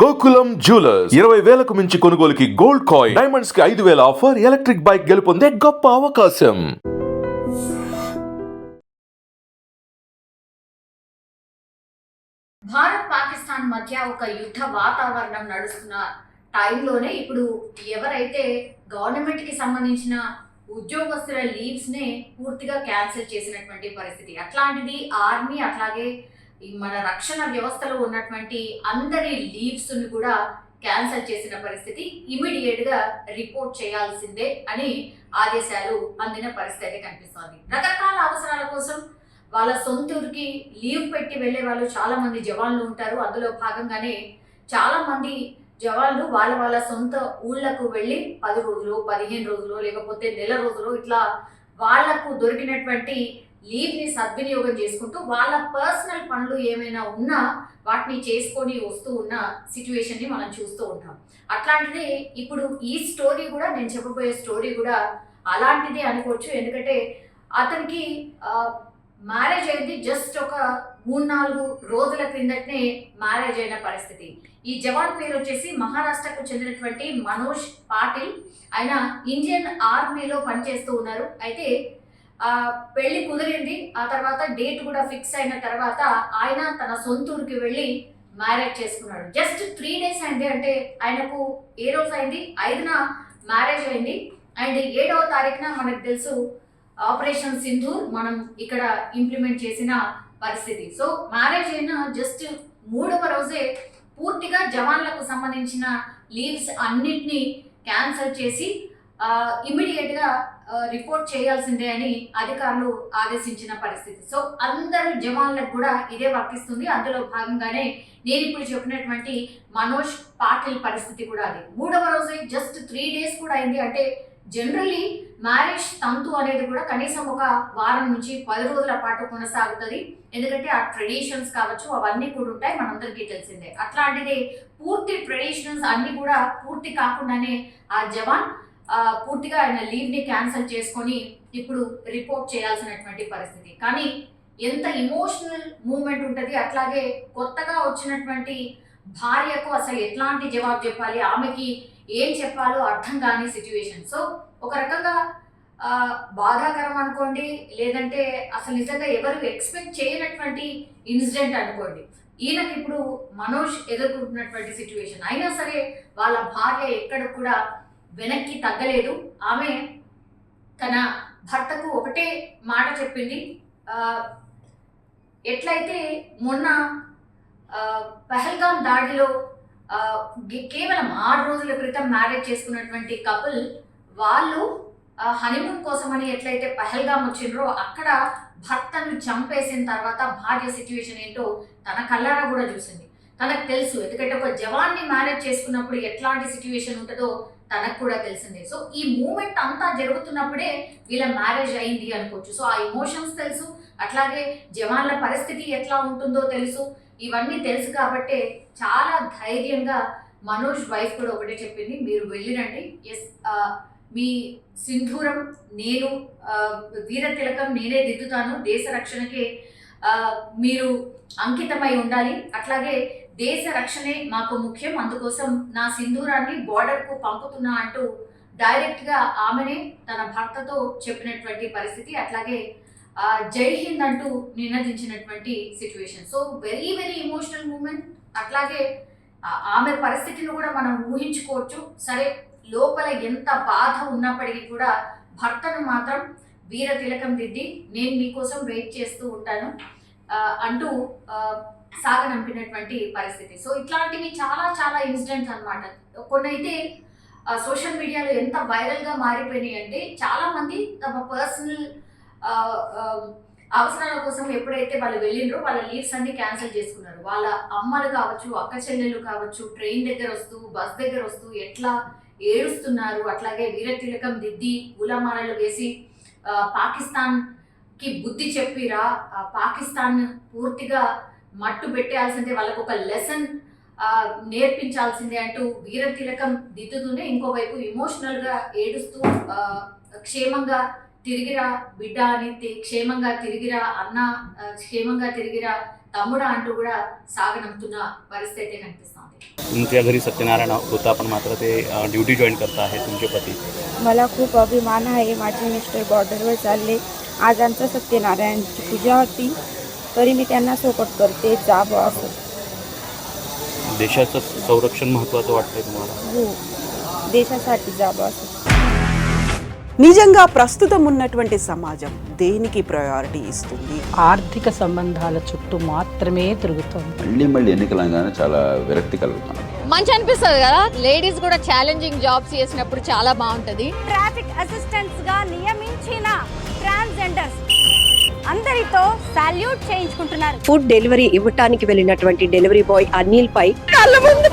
Gokulam jewellers 20,000కు మించి కొనుగోలుకి gold coin, diamonds కి 5,000 ఆఫర్, ఎలక్ట్రిక్ బైక్ గెలుపొందే గొప్ప అవకాశం. భారత్ పాకిస్తాన్ మధ్య ఒక యుద్ధ వాతావరణం నడుస్తున్న టైంలోనే ఇప్పుడు ఎవరైతే గవర్నమెంట్ కి సంబంధించిన ఉద్యోగస్తుల లీవ్స్ నే పూర్తిగా క్యాన్సిల్ చేసినటువంటి పరిస్థితి. అట్లాంటిది ఆర్మీ అట్లాగే మన రక్షణ వ్యవస్థలో ఉన్నటువంటి అందరి లీవ్స్ ని కూడా క్యాన్సిల్ చేసిన పరిస్థితి. ఇమీడియట్ గా రిపోర్ట్ చేయాల్సిందే అని ఆదేశాలు అందిన పరిస్థితి కనిపిస్తోంది. రకరకాల అవసరాల కోసం వాళ్ళ సొంత ఊరికి లీవ్ పెట్టి వెళ్లే వాళ్ళు చాలా మంది జవాన్లు ఉంటారు. అందులో భాగంగానే చాలా మంది జవాన్లు వాళ్ళ సొంత ఊళ్ళకు వెళ్ళి 10 రోజులు 15 రోజులు లేకపోతే నెల రోజులు ఇట్లా వాళ్లకు దొరికినటువంటి లీవ్ ని సద్వినియోగం చేసుకుంటూ వాళ్ళ పర్సనల్ పనులు ఏమైనా ఉన్నా వాటిని చేసుకొని వస్తూ ఉన్న సిచ్యువేషన్ ని మనం చూస్తూ ఉంటాం. అట్లాంటిదే ఇప్పుడు ఈ స్టోరీ కూడా, నేను చెప్పబోయే స్టోరీ కూడా అలాంటిదే అనుకోవచ్చు. ఎందుకంటే అతనికి మ్యారేజ్ అయింది జస్ట్ ఒక 3-4 రోజుల క్రిందటనే మ్యారేజ్ అయిన పరిస్థితి. ఈ జవాన్ పేరు వచ్చేసి మహారాష్ట్రకు చెందినటువంటి మనోజ్ పాటిల్. ఆయన ఇండియన్ ఆర్మీలో పనిచేస్తూ ఉన్నారు. అయితే పెళ్లి కుదిరింది, ఆ తర్వాత డేట్ కూడా ఫిక్స్ అయిన తర్వాత ఆయన తన సొంత ఊరికి వెళ్ళి మ్యారేజ్ చేసుకున్నాడు. జస్ట్ 3 days అయింది. అంటే ఆయనకు ఏ రోజు అయింది? 5న మ్యారేజ్ అయింది. అండ్ 7వ తారీఖున మనకు తెలుసు ఆపరేషన్ సింధూర్ మనం ఇక్కడ ఇంప్లిమెంట్ చేసిన పరిస్థితి. సో మ్యారేజ్ అయిన జస్ట్ 3వ రోజే పూర్తిగా జవాన్లకు సంబంధించిన లీవ్స్ అన్నిటినీ క్యాన్సిల్ చేసి ఇమ్మీడియట్ గా రిపోర్ట్ చేయాల్సిందే అని అధికారులు ఆదేశించిన పరిస్థితి. సో అందరు జవాన్లకు కూడా ఇదే వర్తిస్తుంది. అందులో భాగంగానే నేను ఇప్పుడు చెప్పినటువంటి మనోజ్ పాటిల్ పరిస్థితి కూడా అది. 3వ రోజే జస్ట్ 3 days కూడా అయింది. అంటే జనరల్లీ మ్యారేజ్ తంతు అనేది కూడా కనీసం ఒక వారం నుంచి 10 రోజుల పాటు కొనసాగుతుంది. ఎందుకంటే ఆ ట్రెడిషన్స్ కావచ్చు అవన్నీ కూడా ఉంటాయి, మనందరికీ తెలిసిందే. అట్లాంటిది పూర్తి ట్రెడిషన్స్ అన్ని కూడా పూర్తి కాకుండానే ఆ జవాన్ పూర్తిగా ఆయన లీవ్ ని క్యాన్సిల్ చేసుకొని ఇప్పుడు రిపోర్ట్ చేయాల్సినటువంటి పరిస్థితి. కానీ ఎంత ఇమోషనల్ మూమెంట్ ఉంటుంది. అట్లాగే కొత్తగా వచ్చినటువంటి భార్యకు అసలు ఎట్లాంటి జవాబు చెప్పాలి, ఆమెకి ఏం చెప్పాలో అర్థం కాని సిచ్యువేషన్. సో ఒక రకంగా బాధాకరం అనుకోండి, లేదంటే అసలు నిజంగా ఎవరు ఎక్స్పెక్ట్ చేయనటువంటి ఇన్సిడెంట్ అనుకోండి. ఈయనకి ఇప్పుడు మనోజ్ ఎదుర్కొంటున్నటువంటి సిచ్యువేషన్. అయినా సరే వాళ్ళ భార్య ఎక్కడ కూడా వెనక్కి తగ్గలేదు. ఆమె తన భర్తకు ఒకటే మాట చెప్పింది. ఎట్లయితే మొన్న పహల్గామ్ దాడిలో కేవలం 6 రోజుల క్రితం మ్యారేజ్ చేసుకున్నటువంటి కపుల్ వాళ్ళు హనీమూన్ కోసమని ఎట్లయితే పహల్గామ్ వచ్చిండ్రో అక్కడ భర్తను చంపేసిన తర్వాత భార్య సిచ్యువేషన్ ఏంటో తన కళ్ళారా కూడా చూసింది. తనకు తెలుసు, ఎందుకంటే ఒక జవాన్ని మ్యారేజ్ చేసుకున్నప్పుడు ఎట్లాంటి సిచ్యువేషన్ ఉంటుందో తనకు కూడా తెలిసిందే. సో ఈ మూమెంట్ అంతా జరుగుతున్నప్పుడే వీళ్ళ మ్యారేజ్ అయింది అనుకోవచ్చు. సో ఆ ఎమోషన్స్ తెలుసు, అట్లాగే జవాన్ల పరిస్థితి ఎట్లా ఉంటుందో తెలుసు. ఇవన్నీ తెలుసు కాబట్టే చాలా ధైర్యంగా మనోజ్ వైఫ్ కూడా ఒకటే చెప్పింది, మీరు వెళ్ళిరండి, ఎస్ మీ సింధూరం నేను వీర తిలకం నేనే దిద్దుతాను, దేశ రక్షణకే మీరు అంకితమై ఉండాలి, అట్లాగే దేశ రక్షణే మాకు ముఖ్యం, అందుకోసం నా సింధూరాన్ని బార్డర్కు పంపుతున్నా అంటూ డైరెక్ట్గా ఆమెనే తన భర్తతో చెప్పినటువంటి పరిస్థితి. అట్లాగే జై హింద్ అంటూ నినదించినటువంటి situation. So very very emotional moment. అట్లాగే ఆమె పరిస్థితిని కూడా మనం ఊహించుకోవచ్చు. సరే లోపల ఎంత బాధ ఉన్నప్పటికీ కూడా భర్తను మాత్రం వీర తిలకం దిద్ది నేను మీకోసం వెయిట్ చేస్తూ ఉంటాను అంటూ సాగనంపినటువంటి పరిస్థితి. సో ఇట్లాంటివి చాలా చాలా ఇన్సిడెంట్స్ అనమాట. కొన్ని అయితే సోషల్ మీడియాలో ఎంత వైరల్గా మారిపోయినాయి అంటే చాలా మంది తమ పర్సనల్ అవసరాల కోసం ఎప్పుడైతే వాళ్ళు వెళ్ళిండ్రో వాళ్ళ లీవ్స్ అన్ని క్యాన్సిల్ చేసుకున్నారు. వాళ్ళ అమ్మలు కావచ్చు, అక్క చెల్లెళ్ళు కావచ్చు, ట్రైన్ దగ్గర వస్తూ బస్ దగ్గర వస్తూ ఎట్లా ఏడుస్తున్నారు. అట్లాగే వీర తిలకం దిద్ది పూలమాలలు వేసి పాకిస్తాన్ కి బుద్ధి చెప్పిరా, పాకిస్తాన్ పూర్తిగా మట్టు పెట్టాల్సిందే, వాళ్ళకు ఒక లెసన్ నేర్పించాల్సిందే అంటూ వీర తిలకం దిద్దుతూనే ఇంకోవైపు ఇమోషనల్ గా ఏడుస్తూ క్షేమంగా తిరిగిరా బిడ్డ అని, క్షేమంగా తిరిగిరా అన్న, క్షేమంగా తిరిగిరా తమ్ముడా అంటూ కూడా సాగనంపుతున్న పరిస్థితి అయితే కనిపిస్తోంది. तुमच्या घरी सत्यनारायण होता पण मात्र ते ड्युटी जॉईन करता आहे तुमचे पती. मला खूप अभिमान आहे. माझे मिस्टर बॉर्डरवर चालले. आज आमचं सत्यनारायणची पूजा होती तरी मी त्यांना सपोर्ट करते. जावं असं. देशाचं संरक्षण महत्त्वाचं वाटतंय तुम्हाला? हो, దేశాसाठी जावं असं. నిజంగా ప్రస్తుతం ఉన్నటువంటి సమాజం దేనికి ప్రయారిటీ ఇస్తుంది? ఆర్థిక సంబంధాల చుట్టూ మాత్రమే తిరుగుతోంది. మళ్ళీ ఎన్నికలంగానే చాలా విరక్తి కలుగుతాం. మంచి అనిపిస్తుంది కదా, లేడీస్ కూడా ఛాలెంజింగ్ జాబ్స్ చేసినప్పుడు చాలా బాగుంటది. ట్రాఫిక్ అసిస్టెంట్స్ గా నియమించిన ట్రాన్స్జెండర్స్ అందరితో సాల్యూట్ చేయించుకుంటున్నారు. ఫుడ్ డెలివరీ ఇవ్వటానికి వెళ్ళినటువంటి డెలివరీ బాయ్ అనిల్ పై కళ్ళ ముందు